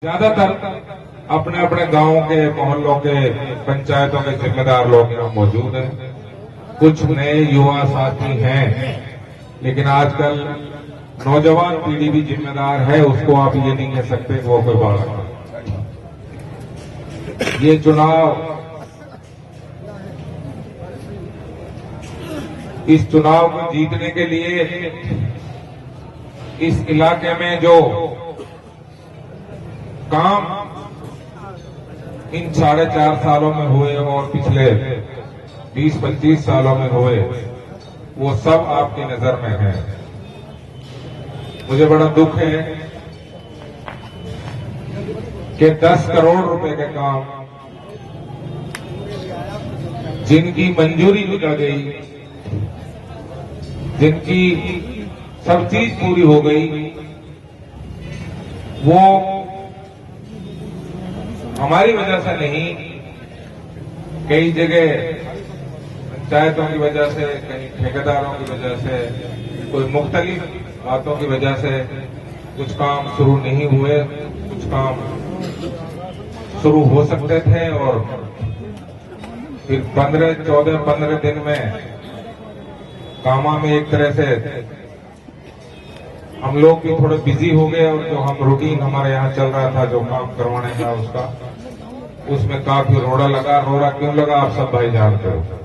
ज्यादातर अपने अपने गांवों के, मोहल्लों के, पंचायतों के जिम्मेदार लोग यहाँ मौजूद हैं। कुछ नए युवा साथी हैं, लेकिन आजकल नौजवान पीढ़ी भी जिम्मेदार है। उसको आप ये नहीं कह सकते कि वो कोई बात है। ये चुनाव, इस चुनाव को जीतने के लिए इस इलाके में जो काम इन 4.5 सालों में हुए और पिछले 20-25 सालों में हुए, वो सब आपकी नजर में है। मुझे बड़ा दुख है कि 10 करोड़ रुपए के काम जिनकी मंजूरी निकल गई, जिनकी सब चीज पूरी हो गई, वो हमारी वजह से नहीं, कई जगह पंचायतों की वजह से, कहीं ठेकेदारों की वजह से, कोई मुख्तलिफ बातों की वजह से कुछ काम शुरू नहीं हुए, कुछ काम शुरू हो सकते थे और फिर 15 दिन में कामा में एक तरह से हम लोग भी थोड़े बिजी हो गए और जो हम रूटीन हमारे यहाँ चल रहा था, जो काम करवाने का उसका, उसमें काफी रोड़ा लगा। रोड़ा क्यों लगा आप सब भाई जानते हो,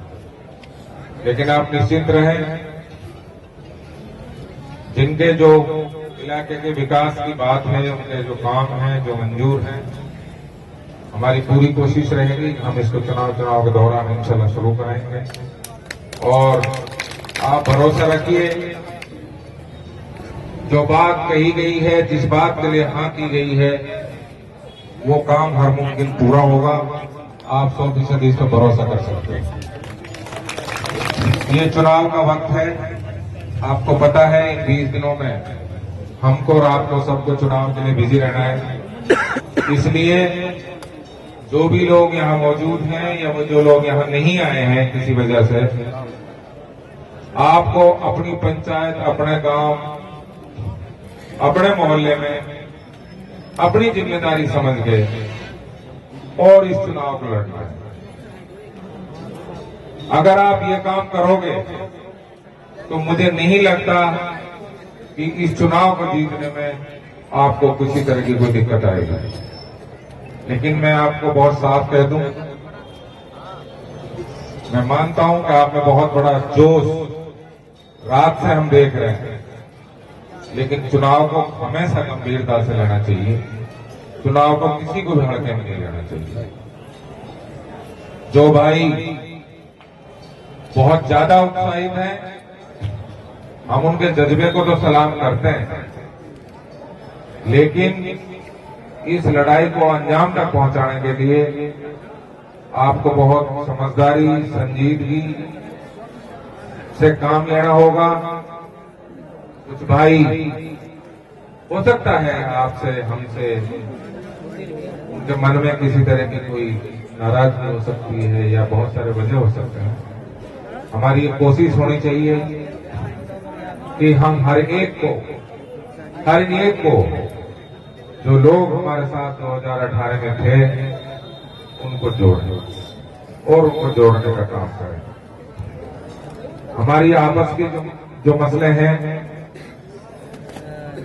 लेकिन आप निश्चिंत रहें, जिनके जो इलाके के विकास की बात है, उनके जो काम हैं, जो मंजूर हैं, हमारी पूरी कोशिश रहेगी कि हम इसको चुनाव के दौरान इंशाल्लाह शुरू कराएंगे। और आप भरोसा रखिए, जो बात कही गई है, जिस बात के लिए हाँ की गई है, वो काम हर मुमकिन पूरा होगा। आप 100% इस पर भरोसा कर सकते हैं। ये चुनाव का वक्त है, आपको पता है इन 20 दिनों में हमको और आपको सबको चुनाव के लिए बिजी रहना है। इसलिए जो भी लोग यहाँ मौजूद हैं या वो जो लोग यहाँ नहीं आए हैं किसी वजह से, आपको अपनी पंचायत, अपने गांव, अपने मोहल्ले में अपनी जिम्मेदारी समझ के और इस चुनाव को लड़ना है। अगर आप ये काम करोगे तो मुझे नहीं लगता कि इस चुनाव को जीतने में आपको किसी तरह की कोई दिक्कत आएगी। लेकिन मैं आपको बहुत साफ कह दूं, मैं मानता हूं कि आप में बहुत बड़ा जोश रात से हम देख रहे हैं, लेकिन चुनाव को हमेशा गंभीरता से लेना चाहिए। चुनाव को किसी को भी हल्के में नहीं लेना चाहिए। जो भाई बहुत ज्यादा उत्साहित हैं, हम उनके जज्बे को तो सलाम करते हैं, लेकिन इस लड़ाई को अंजाम तक पहुंचाने के लिए आपको बहुत समझदारी, संजीदगी से काम लेना होगा। कुछ भाई हो सकता है आपसे, हमसे, उनके मन में किसी तरह की कोई नाराजगी हो सकती है या बहुत सारे वजह हो सकते हैं। हमारी ये कोशिश होनी चाहिए कि हम हर एक को जो लोग हमारे साथ 2018 में थे, उनको जोड़ें और उनको जोड़ने का काम करें। हमारी आपस के जो मसले हैं,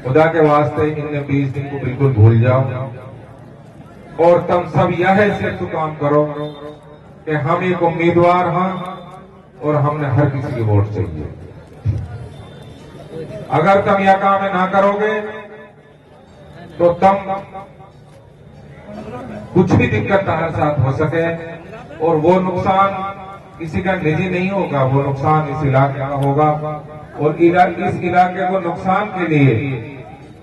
खुदा के वास्ते इन 20 दिन को बिल्कुल भूल जाओ और तुम सब यह सिर्फ काम करो कि हम एक उम्मीदवार हैं और हमने हर किसी की वोट चाहिए। अगर तुम यह काम ना करोगे तो तुम कुछ भी दिक्कत तुम्हारे साथ हो सके और वो नुकसान किसी का निजी नहीं होगा, वो नुकसान इस इलाके का होगा। और इस इलाके को नुकसान के लिए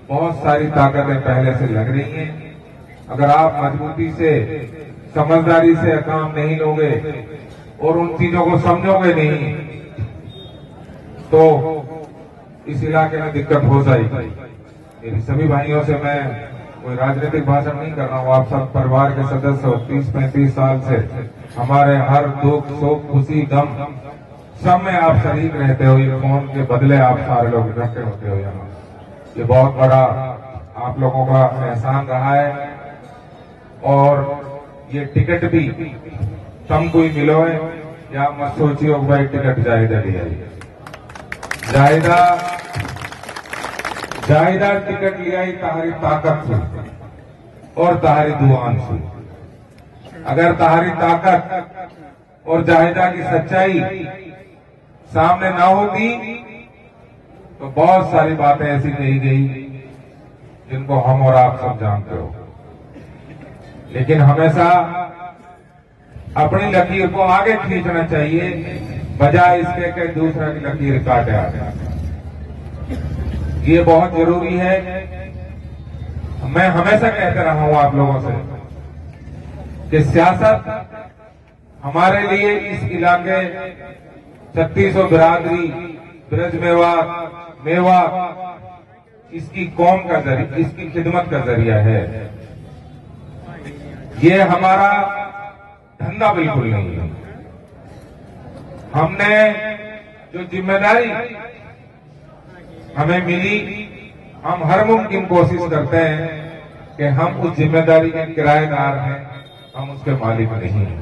बहुत सारी ताकतें पहले से लग रही हैं। अगर आप मजबूती से, समझदारी से काम नहीं लोगे और उन चीजों को समझोगे नहीं, तो इस इलाके में दिक्कत हो जाएगी। मेरी सभी भाइयों से मैं कोई राजनीतिक भाषण नहीं कर रहा हूँ। आप सब परिवार के सदस्य हो, 30-35 साल से हमारे हर दुख, सुख, खुशी, गम सब में आप शरीक रहते हो। ये फोन के बदले आप सारे लोग इकट्ठे होते हो यहाँ। ये बहुत बड़ा आप लोगों का एहसान रहा है। और ये टिकट भी तम कोई मिलो है या मत सोचियो भाई टिकट जायदा लिया जायदा टिकट लिया ही तहारी ताकत से और तहारी दुआन से। अगर तहारी ताकत और जायदा की सच्चाई सामने ना होती तो बहुत सारी बातें ऐसी कही गई जिनको हम और आप सब जानते हो। लेकिन हमेशा अपनी लकीर को आगे खींचना चाहिए बजाय इसके कि दूसरा की लकीर काटे आगे। ये बहुत जरूरी है। मैं हमेशा कहते रहा हूं आप लोगों से कि सियासत हमारे लिए इस इलाके 3600 बिरादरी ब्रज मेवात इसकी कौम का जरिया, इसकी खिदमत का जरिया है। ये हमारा धंधा बिल्कुल नहीं है। हमने जो जिम्मेदारी हमें मिली, हम हर मुमकिन कोशिश करते हैं कि हम उस जिम्मेदारी के किराएदार हैं, हम उसके मालिक नहीं हैं।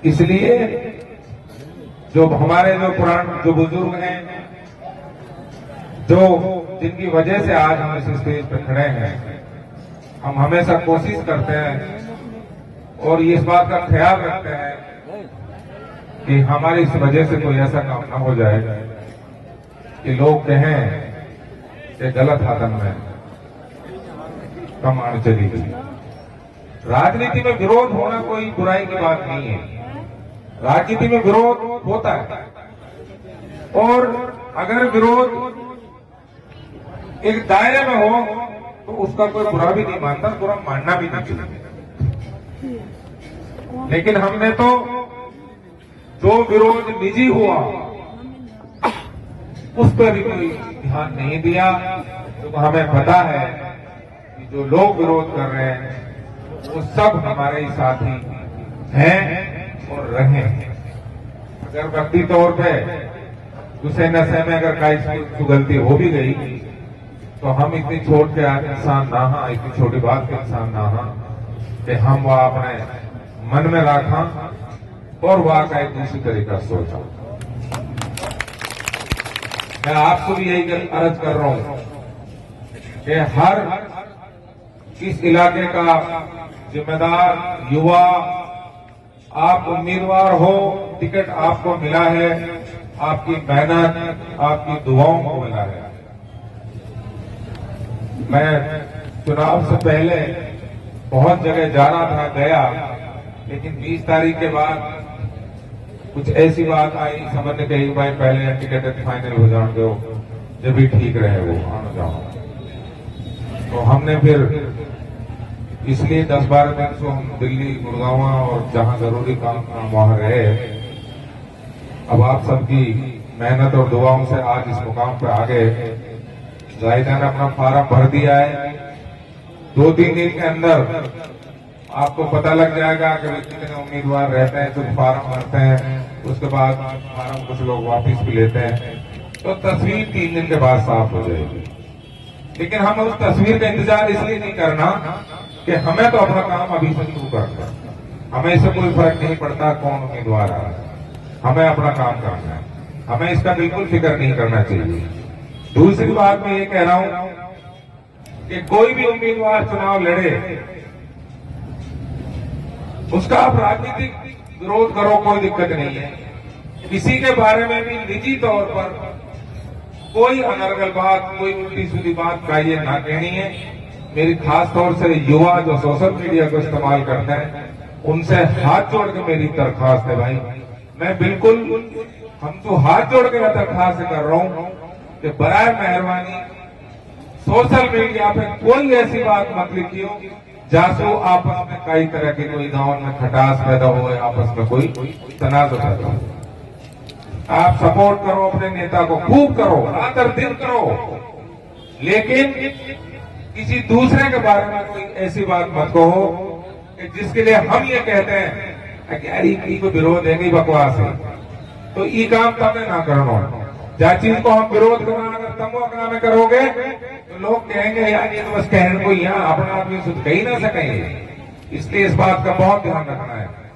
इसलिए जो हमारे जो बुजुर्ग हैं, जो जिनकी वजह से आज हम इस स्टेज पर खड़े हैं, हम हमेशा कोशिश करते हैं और इस बात का ख्याल रखते हैं कि हमारी इस वजह से कोई ऐसा काम ना हो जाए कि लोग कहें कि गलत हाथन में कमान चली गई। राजनीति में विरोध होना कोई बुराई की बात नहीं है। राजनीति में विरोध होता है और अगर विरोध एक दायरे में हो तो उसका कोई बुरा भी नहीं मानता, बुरा मानना भी नहीं चाहिए। लेकिन हमने तो जो विरोध निजी हुआ उस पर भी कोई ध्यान नहीं दिया, तो हमें पता है कि जो लोग विरोध कर रहे हैं वो सब हमारे ही साथी हैं और रहे। अगर व्यक्ति तौर पे दूसरे नशे में अगर कोई गलती हो भी गई तो हम इतनी छोट के इंसान ना हा, इतनी छोटी बात के इंसान ना हा कि हम वह अपने मन में रखा और वह का एक दूसरी तरीका सोचा। मैं आपको भी यही अर्ज कर रहा हूं कि हर इस इलाके का जिम्मेदार युवा, आप उम्मीदवार हो, टिकट आपको मिला है, आपकी मेहनत, आपकी दुआओं को मिला है। मैं चुनाव से पहले बहुत जगह जाना था, गया, लेकिन 20 तारीख के बाद कुछ ऐसी बात आई, समझ ने कही भाई पहले टिकट फाइनल हो जाने दो, जब भी ठीक रहे वो आना जाओ। तो हमने फिर इसलिए 10-12 दिन से हम दिल्ली, गुड़गांव और जहां जरूरी काम था वहां रहे। अब आप सबकी मेहनत और दुआओं से आज इस मुकाम पर आ गए। जाहिदा ने अपना फार्म भर दिया है। 2-3 दिन के अंदर आपको पता लग जाएगा कि कितने उम्मीदवार रहते हैं, जो फार्म भरते हैं, उसके बाद फार्म कुछ लोग वापस भी लेते हैं, तो तस्वीर 3 दिन के बाद साफ हो जाएगी। लेकिन हम उस तस्वीर का इंतजार इसलिए नहीं करना कि हमें तो अपना काम अभी से शुरू करना है। हमें इससे कोई फर्क नहीं पड़ता कौन उम्मीदवार आ रहा है, हमें अपना काम करना है। हमें इसका बिल्कुल फिक्र नहीं करना चाहिए। दूसरी बात मैं ये कह रहा हूं कि कोई भी उम्मीदवार चुनाव लड़े, उसका आप राजनीतिक विरोध करो, कोई दिक्कत नहीं है। किसी के बारे में भी निजी तौर पर कोई अनर्गल बात, कोई उल्टी सीधी बात का ये ना कहनी है। मेरी खास तौर से युवा जो सोशल मीडिया को इस्तेमाल करते हैं, उनसे हाथ जोड़ के मेरी दरखास्त है भाई, मैं बिल्कुल हम तो हाथ जोड़ के मैं दरखास्त कर रहा हूं कि बराए मेहरबानी सोशल मीडिया पे कोई ऐसी बात मत लिखियो जासो आपस में कई तरह की कोई गांव में खटास पैदा हो, आपस में कोई तनाज़ पैदा हो। आप सपोर्ट करो अपने नेता को, खूब करो, रात और दिन करो, लेकिन किसी दूसरे के बारे में कोई ऐसी बात मत कहो कि जिसके लिए हम ये कहते हैं कि यार ई को विरोध है, नहीं बकवास है, तो ई काम तब ना करना। जहाँ चीज को हम विरोध करना अगर तमोगना में करोगे तो लोग कहेंगे यार ये तो बस कहने को यहाँ अपना आदमी सुध कह ही ना सकेंगे। इसलिए इस बात का बहुत ध्यान रखना है।